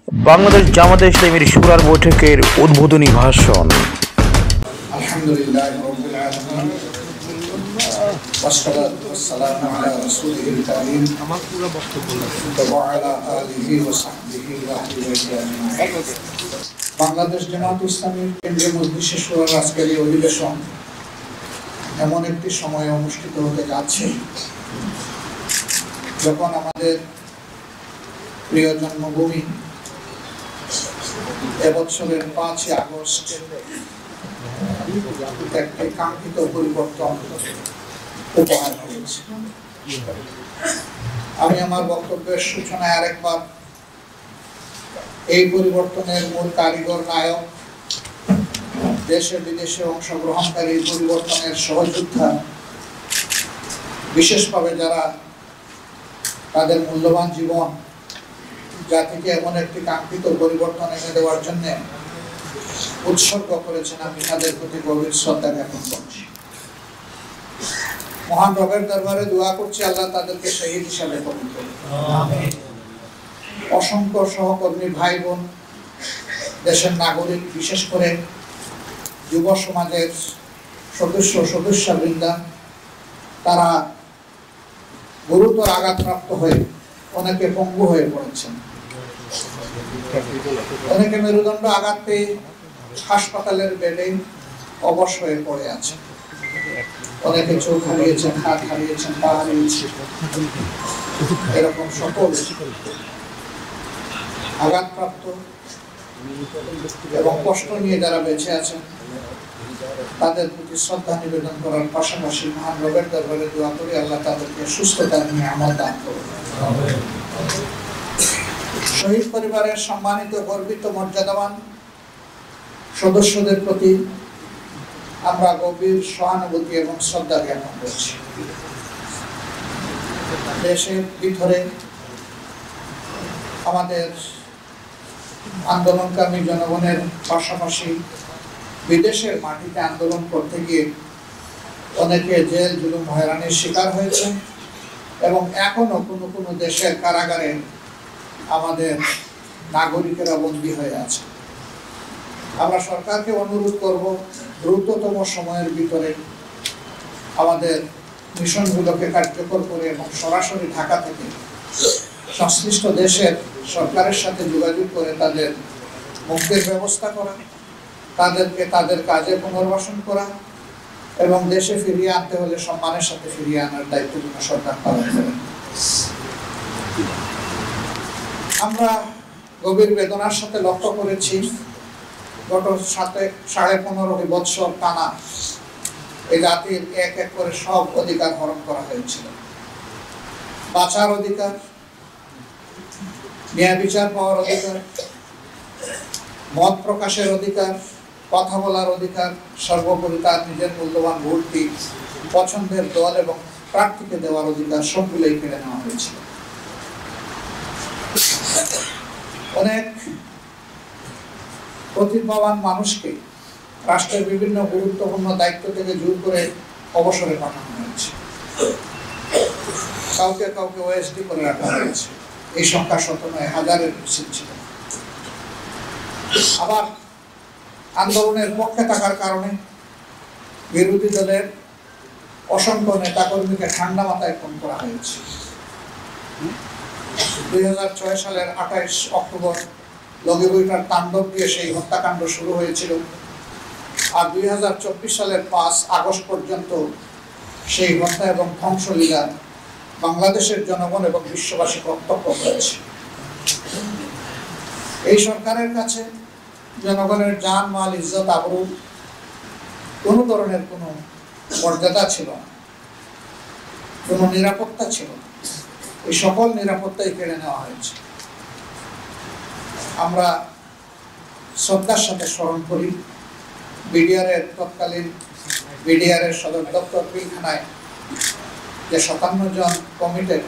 বাংলাদেশ জামাতে ইসলামীর শুরার বৈঠকের উদ্বোধনী ভাষণ। আলহামদুলিল্লাহ রাব্বিল আলামিন ওয়াসসালাতু ওয়াসসালামু আলা রাসূলিল কারীম ওয়া আলা আলিহি ওয়া সাহবিহি ওয়া আহলি বাইতি আজমাইন। বাংলাদেশ জামাতে ইসলামীর কেন্দ্রীয় মজলিসে শুরার আজকের এই অধিবেশন এমন একটি সময়ে অনুষ্ঠিত হতে যাচ্ছে যখন আমাদের প্রিয় জন্মভূমি এবছরের 5 আগস্ট একটি কাঙ্ক্ষিত পরিবর্তন উপহার দিয়েছে। আমি আমার বক্তব্যের সূচনায় আরেকবার এই পরিবর্তনের মূল কারিগর নায়ক, দেশে বিদেশে অংশগ্রহণকারী পরিবর্তনের সহযোদ্ধা, বিশেষভাবে যারা তাদের মূল্যবান জীবন জাতিকে এমন একটি কাঙ্ক্ষিত পরিবর্তন এনে দেওয়ার জন্য উৎসর্গ করেছেন, আমি তাদের প্রতি গভীর শ্রদ্ধা জ্ঞাপন করছি। মহান রবের দরবারে দোয়া করছি আল্লাহ তাদেরকে শহীদ হিসাবে কবুল করুন। অসংখ্য সহকর্মী ভাই বোন, দেশের নাগরিক, বিশেষ করে যুব সমাজের সদস্যবৃন্দা, তারা গুরুতর আঘাতপ্রাপ্ত হয়ে অনেকে পঙ্গু হয়ে পড়েছেন, অনেকে মেরুদণ্ড আঘাত পেয়ে হাসপাতালের বেডে অবশ হয়ে পড়ে আছে, অনেকে চোখ হারিয়েছেন, হাত হারিয়েছেন, পা হারিয়েছেন। এরকম সকল আঘাতপ্রাপ্ত এবং কষ্ট নিয়ে যারা বেঁচে আছেন তাদের প্রতি শ্রদ্ধা নিবেদন করার পাশাপাশি মহান রবের দরবারে দোয়া করি আল্লাহ তাদেরকে সুস্থতার নিয়ামত দান করুন। শহীদ পরিবারের সম্মানিত, গর্বিত, মর্যাদাবান সদস্যদের প্রতি আমরা গভীর সহানুভূতি এবং শ্রদ্ধা জ্ঞাপন করছি। দেশের ভিতরে আমাদের আন্দোলনকামী জনগণের পাশাপাশি বিদেশের মাটিতে আন্দোলন করতে গিয়ে অনেকে জেল জুলুম হয়রানির শিকার হয়েছে এবং এখনো কোনো কোনো দেশের কারাগারে আমাদের নাগরিকেরা বন্দী হয়ে আছে। আমরা সরকারকে অনুরোধ করব দ্রুততম সময়ের ভিতরে আমাদের মিশনগুলোকে কার্যকর করে এবং সরাসরি ঢাকা থেকে সংশ্লিষ্ট দেশের সরকারের সাথে যোগাযোগ করে তাদের মুক্তির ব্যবস্থা করা, তাদেরকে তাদের কাজে পুনর্বাসন করা এবং দেশে ফিরিয়ে আনতে হলে সম্মানের সাথে ফিরিয়ে আনার দায়িত্বপূর্ণ সরকার পালন করেন। আমরা গভীর বেদনার সাথে লক্ষ্য করেছি গত 15.5 বছর টানা এই জাতির এক এক করে সব অধিকার হরণ করা হয়েছিল। বাঁচার অধিকার, ন্যায় বিচার পাওয়ার অধিকার, মত প্রকাশের অধিকার, কথা বলার অধিকার, সর্বোপরি তার নিজের মূল্যবান ভোটটি পছন্দের দল এবং প্রার্থীকে দেওয়ার অধিকার সবগুলোই কেড়ে নেওয়া হয়েছিল। অনেক প্রতিভাবান মানুষকে রাষ্ট্রের বিভিন্ন গুরুত্বপূর্ণ দায়িত্ব থেকে জোর করে অবসরে পাঠানো হয়েছে, কাউকে কাউকে ওএসডি করে রাখা হয়েছে। এই সংখ্যা 100 হাজারের বেশি ছিল। আবার আন্দোলনের পক্ষে থাকার কারণে বিরোধী দলের অসংখ্য নেতাকর্মীকে ঠান্ডা মাথায় খুন করা হয়েছে। 2006 সালের 28 অক্টোবর লগিবইটার তাণ্ডব দিয়ে সেই হত্যাকাণ্ড শুরু হয়েছিল, আর 2024 সালের 5 আগস্ট পর্যন্ত সেই হত্যা এবং ধ্বংসলীলা বাংলাদেশের জনগণ এবং বিশ্ববাসী প্রত্যক্ষ করেছে। এই সরকারের কাছে জনগণের জান, মাল, ইজ্জত, আবরু কোনো ধরনের কোনো মর্যাদা ছিল না, কোনো নিরাপত্তা ছিল না। এই সকল নিরাপত্তাই কেড়ে নেওয়া হয়েছে। আমরা শ্রদ্ধার সাথে স্মরণ করি বিডিআরের তৎকালীন বিডিআরের সদর দপ্তর পিলখানায় যে 57 জন কমিটেড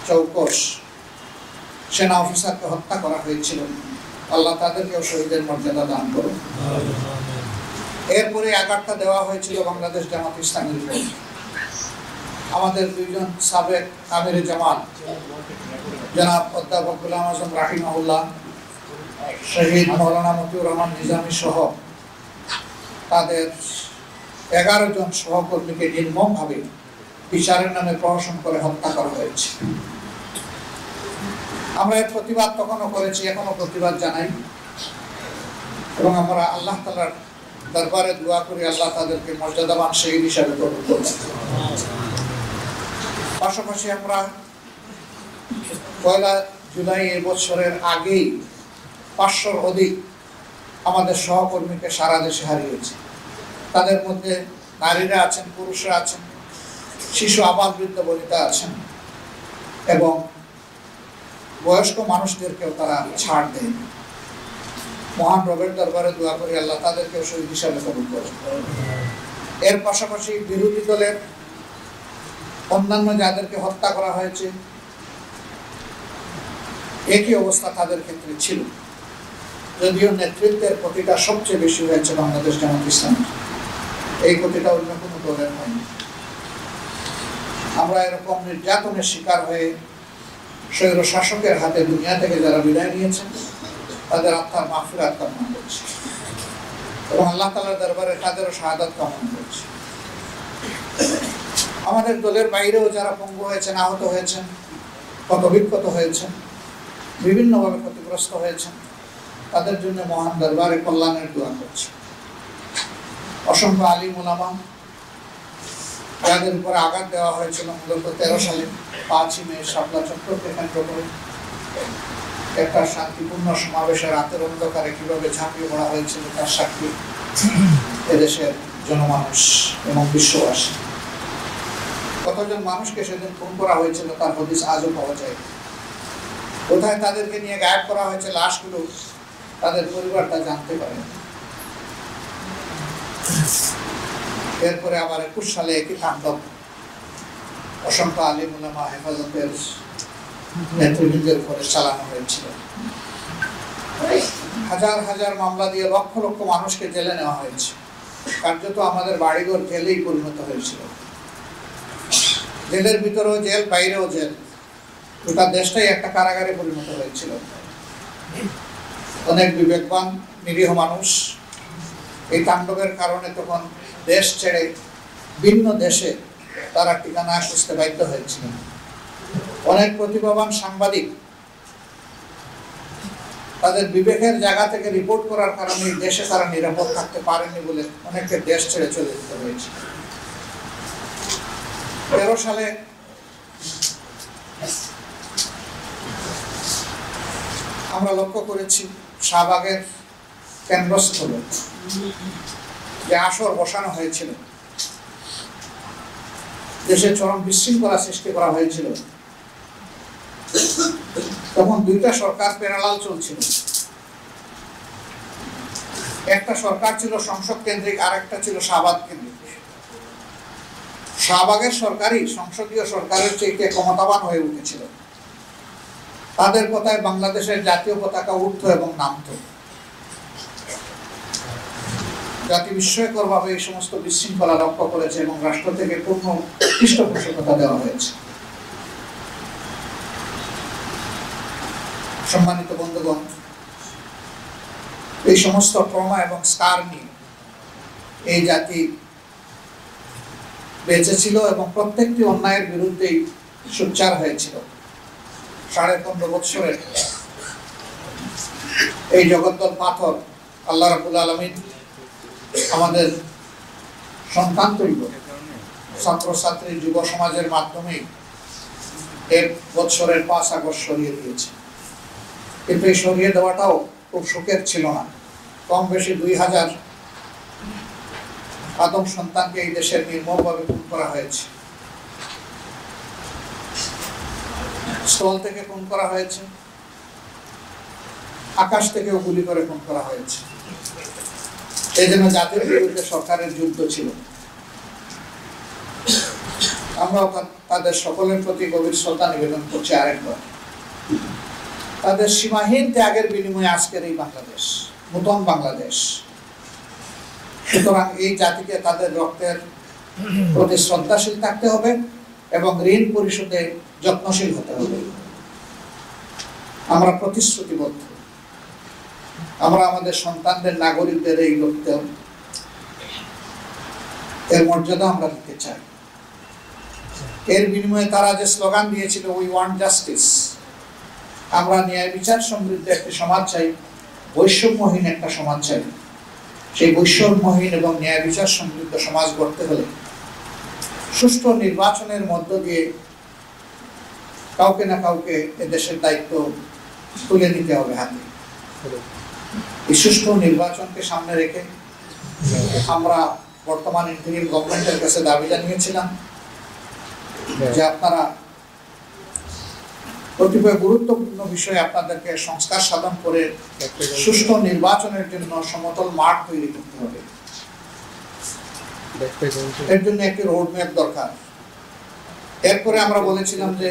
চৌকস সেনা অফিসারকে হত্যা করা হয়েছিল। আল্লাহ তাদেরকেও শহীদের মর্যাদা দান করুন। এরপরে আঘাতটা দেওয়া হয়েছিল বাংলাদেশ জামাত ইসলামীর উপর। আমাদের 2 জন সাবেক আমির জামাত জনাব অধ্যাপক গোলাম আজম রাহিমাহুল্লাহ শহীদ মৌলানা মতিউর রহমান নিজামী সহ তাদের 11 জন সহকর্মীকে নির্মমভাবে বিচারের নামে প্রহসন করে হত্যা করা হয়েছে। আমরা এর প্রতিবাদ তখনও করেছি, এখনো প্রতিবাদ জানাই এবং আমরা আল্লাহ তাআলার দরবারে দোয়া করি আল্লাহ তাদেরকে মর্যাদাবান শহীদ হিসাবে কবুল করুন। পাশাপাশি আমরা 1 জুলাই এই বছরের আগেই 500-র অধিক আমাদের সহকর্মীকে সারা দেশে হারিয়েছি। তাদের মধ্যে নারীরা আছেন, পুরুষরা আছেন, শিশু, আবাল, বৃদ্ধ বনিতা আছেন এবং বয়স্ক মানুষদেরকেও তারা ছাড় দেন। মহান রবের দরবারে দোয়া করি আল্লাহ তাদেরকেও শহীদ হিসাবে কবুল করুন। এর পাশাপাশি বিরোধী দলের অন্যান্য যাদেরকে হত্যা করা হয়েছে একই অবস্থা তাদের ক্ষেত্রে ছিল, যদিও নেতৃত্বের ক্ষতিটা সবচেয়ে বেশি হয়েছে বাংলাদেশ জামাত ইসলামী, এই ক্ষতিটা অন্য কোনো দলের হয়নি। আমরা এরকম নির্যাতনের শিকার হয়ে স্বৈর শাসকের হাতে দুনিয়া থেকে যারা বিদায় নিয়েছেন তাদের আত্মার মাগফিরাত কামনা করছি এবং আল্লাহ তাআলার দরবারে তাদেরও শাহাদাত কামনা করছি। আমাদের দলের বাইরেও যারা পঙ্গু হয়েছেন, আহত হয়েছেন, ক্ষতবিক্ষত হয়েছেন, বিভিন্নভাবে ক্ষতিগ্রস্ত হয়েছেন, তাদের জন্য মহান দরবারে কল্যাণের দোয়া করছি। অসংখ্য আলিম উলামা যাদের উপরে আঘাত দেওয়া হয়েছিল মূলত 13 সালে 5ই মে শাপলা চত্বরকে কেন্দ্র করে একটা শান্তিপূর্ণ সমাবেশে রাতের অন্ধকারে কিভাবে ঝাঁপিয়ে পড়া হয়েছিল তার সাক্ষী এদেশের জনমানুষ এবং বিশ্ববাসী। কতজন মানুষকে সেদিন খুন করা হয়েছিল তার হদিস আজও পাওয়া যায়। কোথায় তাদেরকে নিয়ে গায়েব করা হয়েছে লাশগুলো তাদের পরিবার তা জানতে পারে। এরপরে আবার 21 সালে একই তাণ্ডব অসংখ্য আলিম উলামা হেফাজতের নেতৃবৃন্দের উপরে চালানো হয়েছিল। হাজার হাজার মামলা দিয়ে লক্ষ লক্ষ মানুষকে জেলে নেওয়া হয়েছে। কার্যত আমাদের বাড়িঘর জেলেই পরিণত হয়েছিল। জেলের ভিতরেও জেল, বাইরেও জেল, গোটা দেশটাই একটা কারাগারে পরিণত হয়েছিল। অনেক বিবেকবান নিরীহ মানুষ এই তাণ্ডবের কারণে তখন দেশ ছেড়ে ভিন্ন দেশে তারা ঠিকানা খুঁজতে বাধ্য হয়েছিল। অনেক প্রতিভাবান সাংবাদিক তাদের বিবেকের জায়গা থেকে রিপোর্ট করার কারণে দেশে তারা নিরাপদ থাকতে পারেনি বলে অনেককে দেশ ছেড়ে চলে যেতে হয়েছে। 13 সালে আমরা লক্ষ্য করেছি শাহবাগের কেন্দ্রস্থলে যে আসর বসানো হয়েছিল, দেশে চরম বিশৃঙ্খলা সৃষ্টি করা হয়েছিল। তখন 2টা সরকার প্যারালাল চলছিল। একটা সরকার ছিল সংসদ কেন্দ্রিক, আর একটা ছিল শাহবাগ কেন্দ্রিক। শাহবাগের সরকারই সংসদীয় সরকারের চেয়ে ক্ষমতাবান হয়ে উঠেছিল। তাদের কথায় বাংলাদেশের জাতীয় পতাকা উঠত এবং নামত। জাতি বিস্ময়কর ভাবে এই সমস্ত বিশৃঙ্খলা লক্ষ্য করেছে এবং রাষ্ট্র থেকে পূর্ণ পৃষ্ঠপোষকতা দেওয়া হয়েছে। সম্মানিত বন্ধুগণ, এই সমস্ত ট্রমা এবং স্কার নিয়ে এই জাতি বেঁচে ছিল এবং প্রত্যেকটি অন্যায়ের বিরুদ্ধেই সোচ্চার হয়েছিল। 15.5 বছরের এই জগদ্দল পাথর আল্লাহ রাব্বুল আলামিন আমাদের সন্তান তুল্য ছাত্রছাত্রী যুব সমাজের মাধ্যমে 1 বছরের 5 আগস্ট সরিয়ে দিয়েছে। কিন্তু এই সরিয়ে দেওয়াটাও খুব সুখের ছিল না। কম বেশি 2000 আদম সন্তানকে এই দেশের নির্মমভাবে খুন করা হয়েছে। স্থল থেকে খুন করা হয়েছে, আকাশ থেকেও গুলি করে খুন করা হয়েছে। এই জন্য জাতির বিরুদ্ধে সরকারের যুদ্ধ ছিল। আমরাও তাদের সকলের প্রতি গভীর শ্রদ্ধা নিবেদন করছি আরেকবার। তাদের সীমাহীন ত্যাগের বিনিময়ে আজকের এই বাংলাদেশ, নতুন বাংলাদেশ। সুতরাং এই জাতিকে তাদের রক্তের প্রতি শ্রদ্ধাশীল থাকতে হবে এবং ঋণ পরিশোধে যত্নশীল হতে হবে। আমরা প্রতিশ্রুতিবদ্ধ আমরা আমাদের সন্তানদের, নাগরিকদের এই লক্ষ্য, এর মর্যাদা আমরা দিতে চাই। এর বিনিময়ে তারা যে স্লোগান দিয়েছিল, উই ওয়ান্ট জাস্টিস, আমরা ন্যায় বিচার সমৃদ্ধ একটি সমাজ চাই, বৈষম্যহীন একটা সমাজ চাই। সেই বৈষম্যহীন এবং ন্যায় বিচার সমৃদ্ধ সমাজ গড়তে হলে সুষ্ঠু নির্বাচনের মধ্য দিয়ে কাউকে না কাউকে এদেশের দায়িত্ব তুলে নিতে হবে হাতে। এই সুষ্ঠু নির্বাচনকে সামনে রেখে আমরা বর্তমান ইন্টারিম গভর্নমেন্টের কাছে দাবি জানিয়েছিলাম যে আপনারা কতিপয় গুরুত্বপূর্ণ বিষয়ে আপনাদেরকে সংস্কার সাধন করে সুষ্ঠু নির্বাচনের জন্য সমতল মাঠ তৈরি করতে হবে। এর জন্য একটি রোডম্যাপ দরকার। এরপরে আমরা বলেছিলাম যে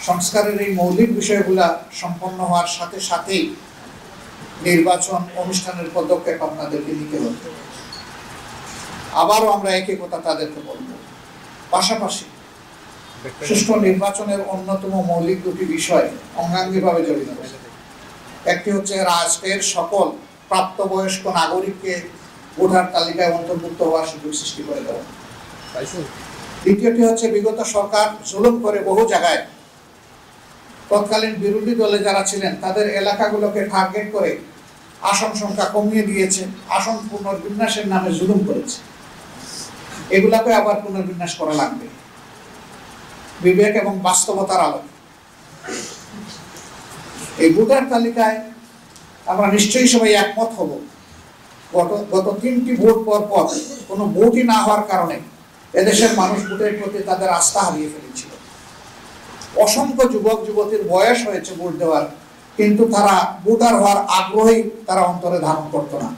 সংস্কারের এই মৌলিক বিষয়গুলা সম্পন্ন হওয়ার সাথে সাথেই নির্বাচন অনুষ্ঠানের পদক্ষেপ আপনাদেরকে নিতে হবে। আবারও আমরা একই কথা তাদেরকে বলব। পাশাপাশি সুষ্ঠু নির্বাচনের অন্যতম মৌলিক দুটি বিষয় অঙ্গাঙ্গিভাবে জড়িত। একটি হচ্ছে রাষ্ট্রের সকল প্রাপ্তবয়স্ক নাগরিককে ভোটার তালিকায় অন্তর্ভুক্ত হওয়ার সুযোগ সৃষ্টি করে দেওয়া। দ্বিতীয়টি হচ্ছে বিগত সরকার জুলুম করে বহু জায়গায় তৎকালীন বিরোধী দলে যারা ছিলেন তাদের এলাকাগুলোকে টার্গেট করে আসন সংখ্যা কমিয়ে দিয়েছে, আসন পুনর্বিন্যাসের নামে জুলুম করেছে। এগুলাকে আবার পুনর্বিন্যাস করা লাগবে বিবেক এবং বাস্তবতার আলোকে। এই ভোটার তালিকায় আমরা নিশ্চয়ই সবাই একমত হব, গত 3টি ভোট পর পর কোনো ভোটই না হওয়ার কারণে এদেশের মানুষ ভোটের প্রতি তাদের আস্থা হারিয়ে ফেলেছিল। অসংখ্য যুবক যুবতীর বয়স হয়েছে ভোট দেওয়ার, কিন্তু তারা ভোটার হওয়ার আগ্রহী তারা অন্তরে ধারণ করতো না।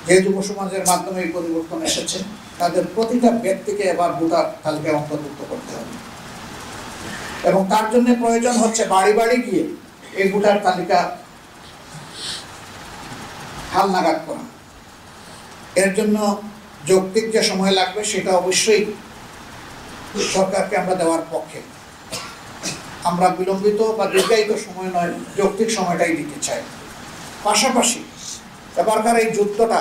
যে যুব সমাজের মাধ্যমে এই পরিবর্তন এসেছে, তাদের প্রতিটা ব্যক্তিকে এবার ভোটার তালিকায় অন্তর্ভুক্ত করতে হবে এবং তার জন্য প্রয়োজন হচ্ছে বাড়ি বাড়ি গিয়ে এই ভোটার তালিকা হালনাগাদ করা। এর জন্য যৌক্তিক যে সময় লাগবে সেটা অবশ্যই সরকারকে আমরা দেওয়ার পক্ষে। আমরা বিলম্বিত বা দীর্ঘায়িত সময় নয়, যৌক্তিক সময়টাই দিতে চাই। পাশাপাশি এবারকার এই যুদ্ধটা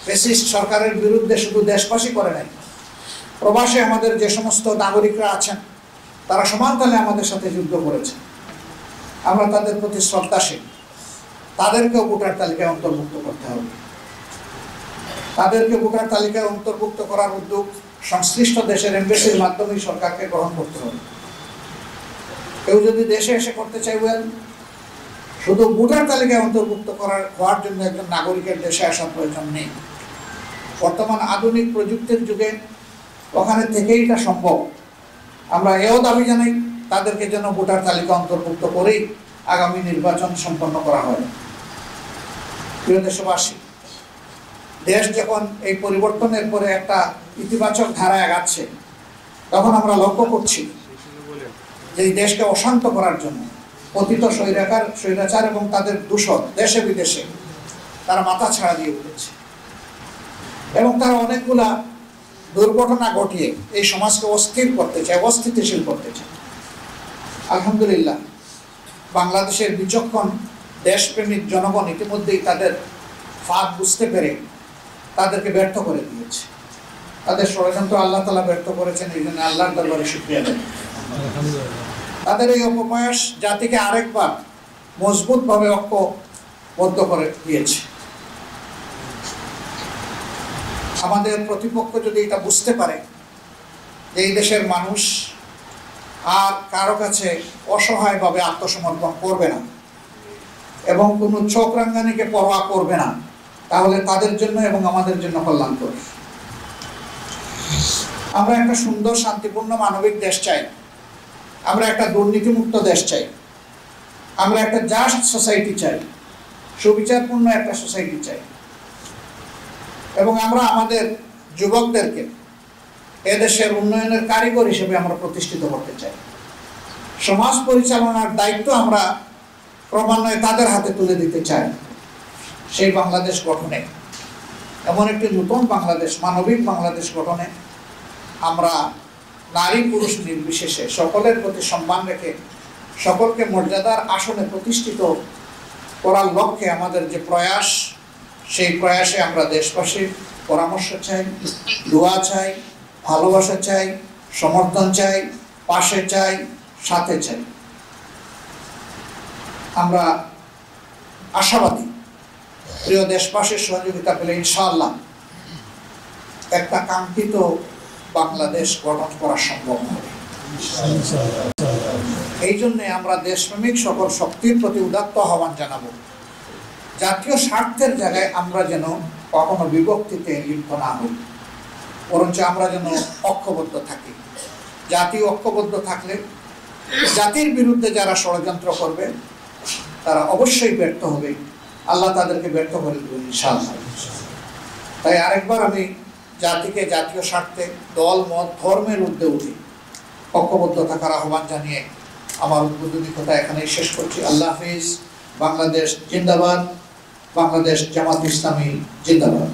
ফ্যাসিস্ট সরকারের বিরুদ্ধে শুধু দেশবাসী করে নাই, প্রবাসে আমাদের যে সমস্ত নাগরিকরা আছেন তারা সমানতালে আমাদের সাথে যুদ্ধ করেছে। আমরা তাদের প্রতি শ্রদ্ধাশীল। তাদেরকেও ভোটার তালিকায় অন্তর্ভুক্ত করতে হবে। তাদেরকে ভোটার তালিকায় অন্তর্ভুক্ত করার উদ্যোগ সংশ্লিষ্ট দেশের এমবেসির মাধ্যমেই সরকারকে গ্রহণ করতে হবে। কেউ যদি দেশে এসে করতে চাইবেন, শুধু ভোটার তালিকায় অন্তর্ভুক্ত হওয়ার জন্য একজন নাগরিকের দেশে আসার প্রয়োজন নেই। বর্তমান আধুনিক প্রযুক্তির যুগে ওখানে থেকেই এটা সম্ভব। আমরা এও দাবি জানাই তাদেরকে যেন ভোটার তালিকা অন্তর্ভুক্ত করেই আগামী নির্বাচন সম্পন্ন করা হয়। প্রিয় দেশবাসী, দেশ যখন এই পরিবর্তনের পরে একটা ইতিবাচক ধারায় আগাচ্ছে, তখন আমরা লক্ষ্য করছি যে এই দেশকে অশান্ত করার জন্য পতিত স্বৈরাচার এবং তাদের দূষণ দেশে বিদেশে তারা মাথা ছাড়া দিয়ে উঠেছে এবং তারা অনেকগুলা দুর্ঘটনা ঘটিয়ে এই সমাজকে অস্থির করতে চায়, অস্থিতিশীল করতে চায়। আলহামদুলিল্লাহ, বাংলাদেশের বিচক্ষণ দেশপ্রেমিক জনগণ ইতিমধ্যেই তাদের ফাঁদ বুঝতে পেরে তাদেরকে ব্যর্থ করে দিয়েছে। তাদের ষড়যন্ত্র আল্লাহ তাআলা ব্যর্থ করেছেন, এই জন্য আল্লাহর দরবারে শুকরিয়া দেন। তাদের এই অপপ্রয়াস জাতিকে আরেকবার মজবুতভাবে ঐক্যবদ্ধ করে দিয়েছে। আমাদের প্রতিপক্ষ যদি এটা বুঝতে পারে যে এই দেশের মানুষ আর কারো কাছে অসহায়ভাবে আত্মসমর্পণ করবে না এবং কোনো চোখ রাঙ্গানিকে পরোয়া করবে না, তাহলে তাদের জন্য এবং আমাদের জন্য কল্যাণকর। আমরা একটা সুন্দর, শান্তিপূর্ণ, মানবিক দেশ চাই। আমরা একটা দুর্নীতিমুক্ত দেশ চাই। আমরা একটা জাস্ট সোসাইটি চাই, সুবিচারপূর্ণ একটা সোসাইটি চাই এবং আমরা আমাদের যুবকদেরকে এদেশের উন্নয়নের কারিগর হিসেবে আমরা প্রতিষ্ঠিত করতে চাই। সমাজ পরিচালনার দায়িত্ব আমরা ক্রমান্বয়ে তাদের হাতে তুলে দিতে চাই। সেই বাংলাদেশ গঠনে, এমন একটি নতুন বাংলাদেশ, মানবিক বাংলাদেশ গঠনে আমরা নারী পুরুষ নির্বিশেষে সকলের প্রতি সম্মান রেখে সকলকে মর্যাদার আসনে প্রতিষ্ঠিত করার লক্ষ্যে আমাদের যে প্রয়াস, সেই প্রয়াসে আমরা দেশবাসীর পরামর্শ চাই, দোয়া চাই, ভালোবাসা চাই, সমর্থন চাই, পাশে চাই, সাথে চাই। আমরা আশাবাদী প্রিয় দেশবাসীর সহযোগিতা পেলে ইনশাআল্লাহ একটা কাঙ্ক্ষিত বাংলাদেশ গঠন করা সম্ভব হবে। এই জন্যে আমরা দেশপ্রেমিক সকল শক্তির প্রতি উদাত্ত আহ্বান জানাবো। জাতীয় স্বার্থের জায়গায় আমরা যেন কখনো বিভক্তিতে লিপ্ত না হই, বরঞ্চ আমরা যেন ঐক্যবদ্ধ থাকি। জাতি ঐক্যবদ্ধ থাকলে জাতির বিরুদ্ধে যারা ষড়যন্ত্র করবে তারা অবশ্যই ব্যর্থ হবে, আল্লাহ তাদেরকে ব্যর্থ করে দেবেন ইনশাআল্লাহ। তাই আরেকবার আমি জাতিকে জাতীয় স্বার্থে দল মত ধর্মের ঊর্ধ্বে উঠে ঐক্যবদ্ধ থাকার আহ্বান জানিয়ে আমার উদ্বোধনী কথা এখানেই শেষ করছি। আল্লাহ হাফিজ। বাংলাদেশ জিন্দাবাদ। বাংলাদেশ জামাত ইসলামী জিন্দাবাদ।